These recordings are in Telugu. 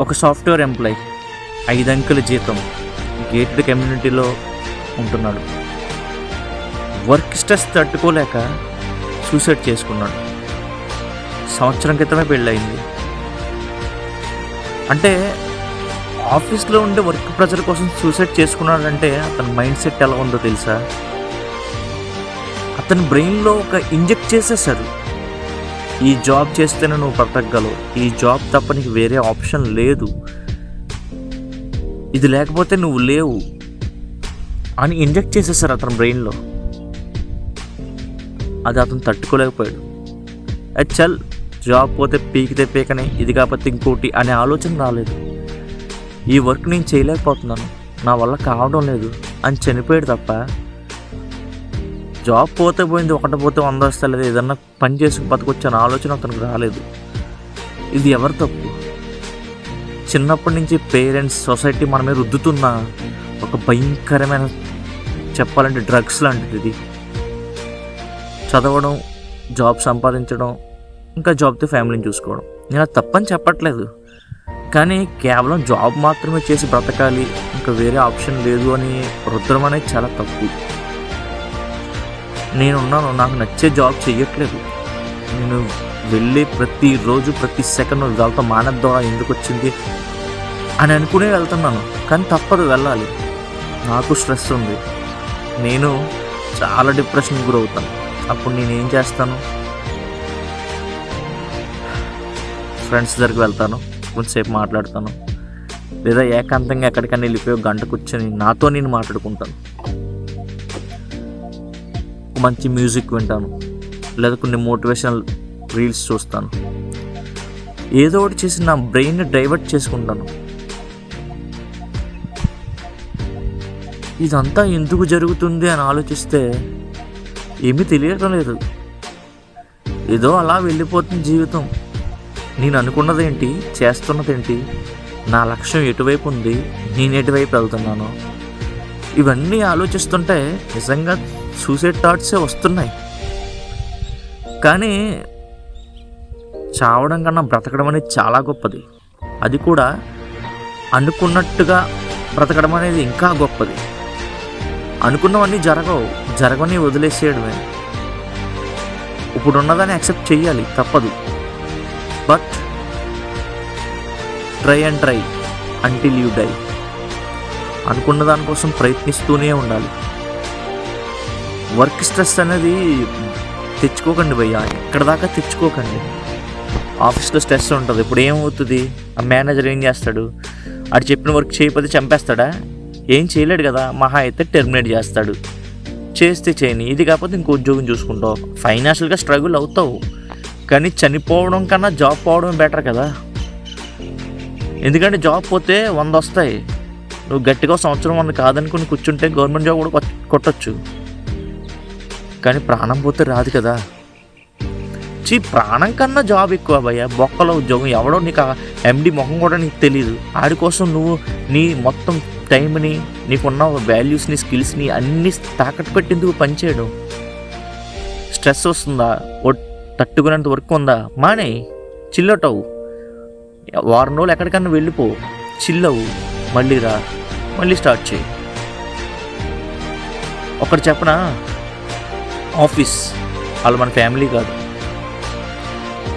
ఒక సాఫ్ట్వేర్ ఎంప్లాయ్ 5 అంకెల జీతం గేటెడ్ కమ్యూనిటీలో ఉంటున్నాడు. వర్క్ స్ట్రెస్ తట్టుకోలేక సూసైడ్ చేసుకున్నాడు. సంవత్సరం క్రితమే పెళ్ళయింది. అంటే ఆఫీస్లో ఉండే వర్క్ ప్రెషర్ కోసం సూసైడ్ చేసుకున్నాడంటే అతని మైండ్ సెట్ ఎలా ఉందో తెలుసా? అతని బ్రెయిన్లో ఒక ఇంజెక్ట్ చేసేసారు. ఈ జాబ్ చేస్తేనే నువ్వు బ్రతకగలవు, ఈ జాబ్ తప్ప నీకు వేరే ఆప్షన్ లేదు, ఇది లేకపోతే నువ్వు లేవు అని ఇంజెక్ట్ చేసేసారు అతని బ్రెయిన్లో. అది అతను తట్టుకోలేకపోయాడు. చల్ జాబ్ పోతే పీకితే పీకనే, ఇది కాకపోతే ఇంకోటి అనే ఆలోచన రాలేదు. ఈ వర్క్ నేను చేయలేకపోతున్నాను, నా వల్ల కావడం లేదు అని చనిపోయాడు తప్ప జాబ్ పోతే పోయింది, ఒకటి పోతే 100 వస్తలేదు, ఏదన్నా పని చేసుకు బతకొచ్చు అనే ఆలోచన అతనికి రాలేదు. ఇది ఎవరి తప్పు? చిన్నప్పటి నుంచి పేరెంట్స్, సొసైటీ మన మీద రుద్దుతున్న ఒక భయంకరమైన, చెప్పాలంటే డ్రగ్స్ లాంటిది ఇది. చదవడం, జాబ్ సంపాదించడం, ఇంకా జాబ్తో ఫ్యామిలీని చూసుకోవడం. నేను అది తప్పని చెప్పట్లేదు, కానీ కేవలం జాబ్ మాత్రమే చేసి బ్రతకాలి, ఇంకా వేరే ఆప్షన్ లేదు అని రుద్దడం అనేది చాలా తప్పు. నేనున్నాను, నాకు నచ్చే జాబ్ చెయ్యట్లేదు, నేను వెళ్ళి ప్రతిరోజు ప్రతి సెకండ్ వాళ్ళతో మానద్దాం ఎందుకు వచ్చింది అని అనుకునే వెళ్తున్నాను. కానీ తప్పదు, వెళ్ళాలి. నాకు స్ట్రెస్ ఉంది, నేను చాలా డిప్రెషన్కి గురవుతాను. అప్పుడు నేనేం చేస్తాను? ఫ్రెండ్స్ దగ్గరికి వెళ్తాను, కొంచెంసేపు మాట్లాడతాను, లేదా ఏకాంతంగా ఎక్కడికైనా వెళ్ళిపోయి గంట కూర్చొని నాతో నేను మాట్లాడుకుంటాను. మంచి మ్యూజిక్ వింటాను, లేదా కొన్ని మోటివేషనల్ రీల్స్ చూస్తాను. ఏదో ఒకటి చేసి నా బ్రెయిన్ని డైవర్ట్ చేసుకుంటాను. ఇదంతా ఎందుకు జరుగుతుంది అని ఆలోచిస్తే ఏమీ తెలియటం లేదు. ఏదో అలా వెళ్ళిపోతుంది జీవితం. నేను అనుకున్నదేంటి, చేస్తున్నదేంటి, నా లక్ష్యం ఎటువైపు ఉంది, నేను ఎటువైపు వెళ్తున్నాను, ఇవన్నీ ఆలోచిస్తుంటే నిజంగా సూసైడ్ థాట్సే వస్తున్నాయి. కానీ చావడం కన్నా బ్రతకడం అనేది చాలా గొప్పది. అది కూడా అనుకున్నట్టుగా బ్రతకడం అనేది ఇంకా గొప్పది. అనుకున్నవన్నీ జరగని వదిలేసేయడమే. ఇప్పుడు ఉన్నదాన్ని యాక్సెప్ట్ చెయ్యాలి, తప్పదు. But try until you die. అనుకున్న దానికోసం ప్రయత్నిస్తూనే ఉండాలి. వర్క్ స్ట్రెస్ అనేది తెచ్చుకోకండి భయ్యా, ఇక్కడ దాకా తెచ్చుకోకండి. ఆఫీస్లో స్ట్రెస్ ఉంటుంది. ఇప్పుడు ఏమవుతుంది? ఆ మేనేజర్ ఏం చేస్తాడు? అటు చెప్పిన వర్క్ చేయకపోతే చంపేస్తాడా? ఏం చేయలేడు కదా, మహా అయితే టెర్మినేట్ చేస్తాడు. చేస్తే చేయని, ఇది కాకపోతే ఇంకో ఉద్యోగం చూసుకుంటావు, ఫైనాన్షియల్గా స్ట్రగుల్ అవుతావు. కానీ చనిపోవడం కన్నా జాబ్ పోవడం బెటర్ కదా. ఎందుకంటే జాబ్ పోతే 100 వస్తాయి, నువ్వు గట్టిగా సంవత్సరం 100 కాదనుకుని కూర్చుంటే గవర్నమెంట్ జాబ్ కూడా కొట్టచ్చు. కానీ ప్రాణం పోతే రాదు కదా. ప్రాణం కన్నా జాబ్ ఎక్కువ భయ్య. బొక్కలో ఉద్యోగం, ఎవడో నీకు ఎండి మొహం కూడా నీకు తెలియదు. ఆడి కోసం నువ్వు నీ మొత్తం టైంని, నీకున్న వాల్యూస్ని, స్కిల్స్ని అన్నీ తాకట్టు పెట్టేందుకు పనిచేయడం. స్ట్రెస్ వస్తుందా? తట్టుకునేంత వర్క్ ఉందా? మానే, చిల్లౌట్ అవ్వు. వారం రోజులు ఎక్కడికన్నా వెళ్ళిపో, చిల్లవు, మళ్ళీ రా, మళ్ళీ స్టార్ట్ చేయి. ఒకటి చెప్పనా, ఆఫీస్ వాళ్ళు మన ఫ్యామిలీ కాదు,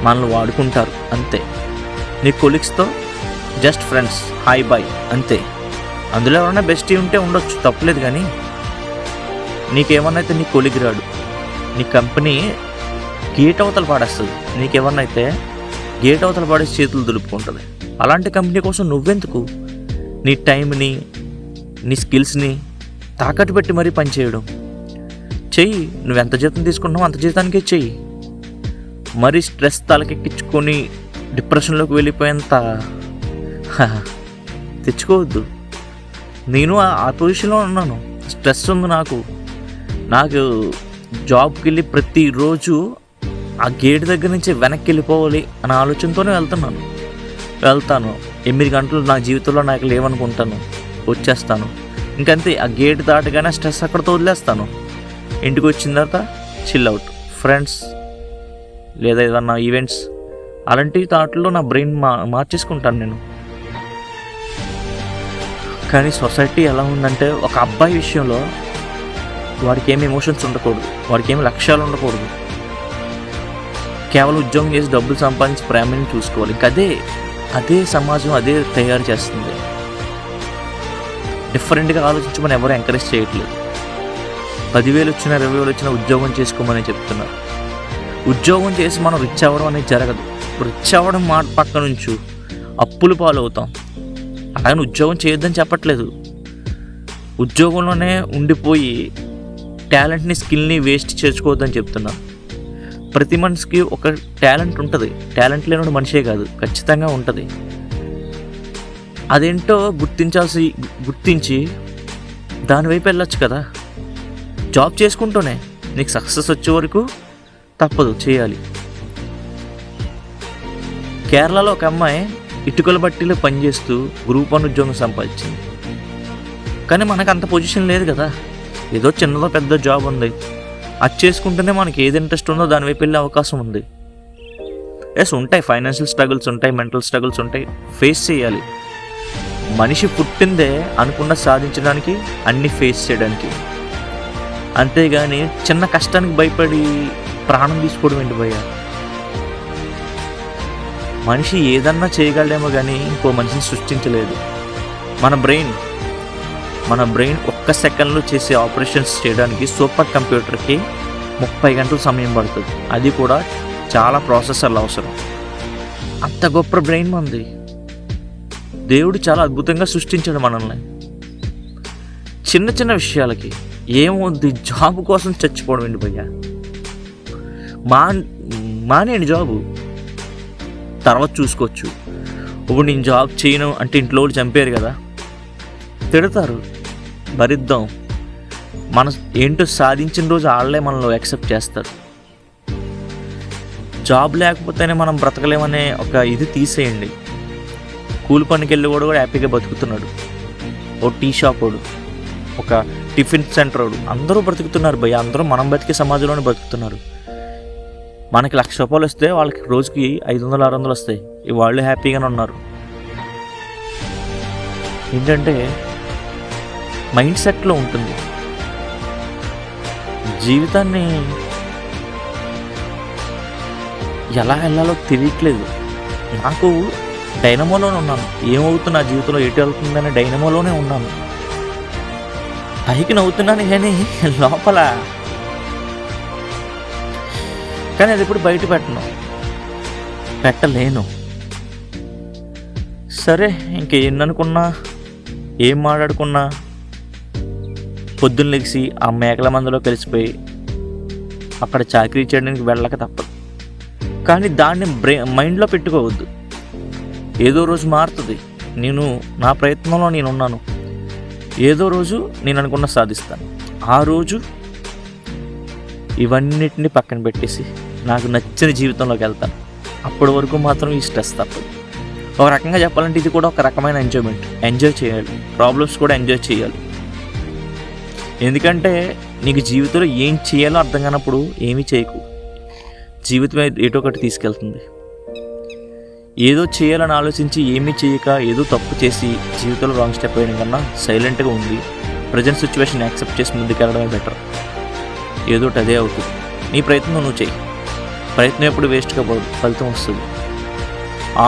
మనల్ని వాడుకుంటారు అంతే. నీ కొలీగ్స్తో జస్ట్ ఫ్రెండ్స్, హాయ్ బాయ్ అంతే. అందులో ఎవరైనా బెస్టీ ఉంటే ఉండొచ్చు, తప్పలేదు. కానీ నీకేమన్నా అయితే నీ కొలీగ్ రాడు, నీ కంపెనీ గేట్ అవతల పాడేస్తుంది. నీకేమన్నా అయితే గేట్ అవతల పాడేసి చేతులు దులుపుకుంటుంది. అలాంటి కంపెనీ కోసం నువ్వెందుకు నీ టైంని, నీ స్కిల్స్ని తాకట్టు పెట్టి మరీ పనిచేయడం? చెయ్యి, నువ్వెంత జీతం తీసుకుంటున్నావు అంత జీతానికే చెయ్యి. మరీ స్ట్రెస్ తలకెక్కించుకొని డిప్రెషన్లోకి వెళ్ళిపోయేంత తెచ్చుకోవద్దు. నేను ఆ పొజిషన్లో ఉన్నాను, స్ట్రెస్ ఉంది నాకు జాబ్కి వెళ్ళి ప్రతిరోజు ఆ గేట్ దగ్గర నుంచి వెనక్కి వెళ్ళిపోవాలి అనే ఆలోచనతోనే వెళ్తాను. 8 గంటలు నా జీవితంలో నాకు లేవనుకుంటాను, వచ్చేస్తాను. ఇంకంతే, ఆ గేట్ దాటగానే స్ట్రెస్ అక్కడితో వదిలేస్తాను. ఇంటికి వచ్చిన తర్వాత చిల్అవుట్, ఫ్రెండ్స్ లేదా ఏదన్నా ఈవెంట్స్, అలాంటి థాట్లో నా బ్రెయిన్ మార్చేసుకుంటాను నేను. కానీ సొసైటీ ఎలా ఉందంటే ఒక అబ్బాయి విషయంలో వాడికి ఏమి ఎమోషన్స్ ఉండకూడదు, వాడికి ఏమి లక్ష్యాలు ఉండకూడదు, కేవలం ఉద్యోగం చేసి డబ్బులు సంపాదించి ప్రేమని చూసుకోవాలి. ఇంకా అదే సమాజం అదే తయారు చేస్తుంది. డిఫరెంట్గా ఆలోచించమని ఎవరు ఎంకరేజ్ చేయట్లేదు. 10,000 వచ్చినా 20,000 వచ్చినా ఉద్యోగం చేసుకోమని చెప్తున్నారు. ఉద్యోగం చేసి మనం రిచ్ అవ్వడం అనేది జరగదు. రిచ్ అవ్వడం మాట పక్క నుంచి అప్పులు పాలు అవుతాం. అలాగని ఉద్యోగం చేయొద్దని చెప్పట్లేదు. ఉద్యోగంలోనే ఉండిపోయి టాలెంట్ని స్కిల్ని వేస్ట్ చేసుకోవద్దని చెప్తున్నాను. ప్రతి మనిషికి ఒక టాలెంట్ ఉంటుంది. టాలెంట్ లేని మనిషే కాదు, ఖచ్చితంగా ఉంటుంది. అదేంటో గుర్తించి దానివైపు వెళ్ళొచ్చు కదా. జాబ్ చేసుకుంటూనే నీకు సక్సెస్ వచ్చే వరకు తప్పదు, చేయాలి. కేరళలో ఒక అమ్మాయి ఇటుకల బట్టీలో పనిచేస్తూ గ్రూప్ 1 ఉద్యోగం సంపాదించింది. కానీ మనకు అంత పొజిషన్ లేదు కదా. ఏదో చిన్నదో పెద్ద జాబ్ ఉంది, అది చేసుకుంటేనే మనకి ఏది ఇంట్రెస్ట్ ఉందో దాని వైపు వెళ్ళే అవకాశం ఉంది. ఉంటాయి, ఫైనాన్షియల్ స్ట్రగుల్స్ ఉంటాయి, మెంటల్ స్ట్రగుల్స్ ఉంటాయి, ఫేస్ చేయాలి. మనిషి పుట్టిందే అనుకున్న సాధించడానికి, అన్ని ఫేస్ చేయడానికి. అంతేగాని చిన్న కష్టానికి భయపడి ప్రాణం తీసుకోవడం ఏంటి భయ్య? మనిషి ఏదన్నా చేయగలడేమో కానీ ఇంకో మనిషిని సృష్టించలేదు. మన బ్రెయిన్ ఒక్క సెకండ్లో చేసే ఆపరేషన్స్ చేయడానికి సూపర్ కంప్యూటర్కి 30 గంటల సమయం పడుతుంది. అది కూడా చాలా ప్రాసెసర్లు అవసరం. అంత గొప్ప బ్రెయిన్ మనది. దేవుడు చాలా అద్భుతంగా సృష్టించాడు మనల్ని. చిన్న చిన్న విషయాలకి ఏమవుద్ది, జాబ్ కోసం చచ్చిపోవడం ఏంటి భయ్యా? మానేయండి జాబు, తర్వాత చూసుకోవచ్చు. ఇప్పుడు నేను జాబ్ చేయను అంటే ఇంట్లో వాళ్ళు చంపారు కదా, తిడతారు, భరిద్దాం. మన ఏంటో సాధించిన రోజు వాళ్ళే మనలో యాక్సెప్ట్ చేస్తారు. జాబ్ లేకపోతేనే మనం బ్రతకలేమనే ఒక ఇది తీసేయండి. కూలి పనికి వెళ్ళి కూడా హ్యాపీగా బతుకుతున్నాడు. ఓ టీ షాప్ వాడు, ఒక టిఫిన్ సెంటర్ వాడు, అందరూ బ్రతుకుతున్నారు భయ్య. అందరూ మనం బతికే సమాజంలోనే బ్రతుకుతున్నారు. మనకి 1,00,000 రూపాయలు వస్తే వాళ్ళకి రోజుకి 500-600 వస్తాయి. వాళ్ళు హ్యాపీగానే ఉన్నారు. ఏంటంటే మైండ్ సెట్లో ఉంటుంది. జీవితాన్ని ఎలా వెళ్ళాలో తెలియట్లేదు. నాకు డైనమోలోనే ఉన్నాను. ఏమవుతుంది నా జీవితంలో, ఎటు వెళ్తుందనే డైనమోలోనే ఉన్నాను. పైకి నవ్వుతున్నాను కానీ లోపల, కానీ అది ఇప్పుడు బయట పెట్టలేను. సరే, ఇంకేమనుకున్నా, ఏం మాట్లాడుకున్నా, పొద్దున్న లెగిసి ఆ మేకల మందులో కలిసిపోయి అక్కడ చాకరీ చేయడానికి వెళ్ళక తప్పదు. కానీ దాన్ని మైండ్లో పెట్టుకోవద్దు. ఏదో రోజు మారుతుంది. నా ప్రయత్నంలో నేనున్నాను. ఏదో రోజు నేను అనుకున్న సాధిస్తాను. ఆ రోజు ఇవన్నిటిని పక్కన పెట్టేసి నాకు నచ్చిన జీవితంలోకి వెళ్తాను. అప్పటి వరకు మాత్రం ఈ స్ట్రెస్ తప్పదు. ఒక రకంగా చెప్పాలంటే ఇది కూడా ఒక రకమైన ఎంజాయ్మెంట్. ఎంజాయ్ చేయాలి, ప్రాబ్లమ్స్ కూడా ఎంజాయ్ చేయాలి. ఎందుకంటే నీకు జీవితంలో ఏం చేయాలో అర్థం కానప్పుడు ఏమీ చేయకు. జీవితం ఏటో ఒకటి తీసుకెళ్తుంది. ఏదో చేయాలని ఆలోచించి ఏమీ చేయక ఏదో తప్పు చేసి జీవితంలో రాంగ్ స్టెప్ వేయడం కన్నా సైలెంట్గా ఉండి ప్రజెంట్ సిచ్యువేషన్ యాక్సెప్ట్ చేసి ముందుకెళ్ళడమే బెటర్. ఏదోటి అదే అవుతుంది. నీ ప్రయత్నం నువ్వు చెయ్యి. ప్రయత్నం ఎప్పుడు వేస్ట్గా పోదు, ఫలితం వస్తుంది.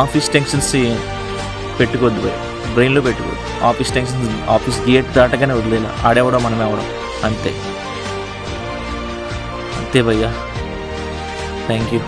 ఆఫీస్ టెన్షన్స్ పెట్టుకోవద్దు, బ్రెయిన్లో పెట్టుకోవద్దు. ఆఫీస్ టెన్షన్స్ ఆఫీస్ గేట్ దాటగానే వదిలేలా, ఆడేవడం మనమే అవడం, అంతే భయ్యా. Thank you.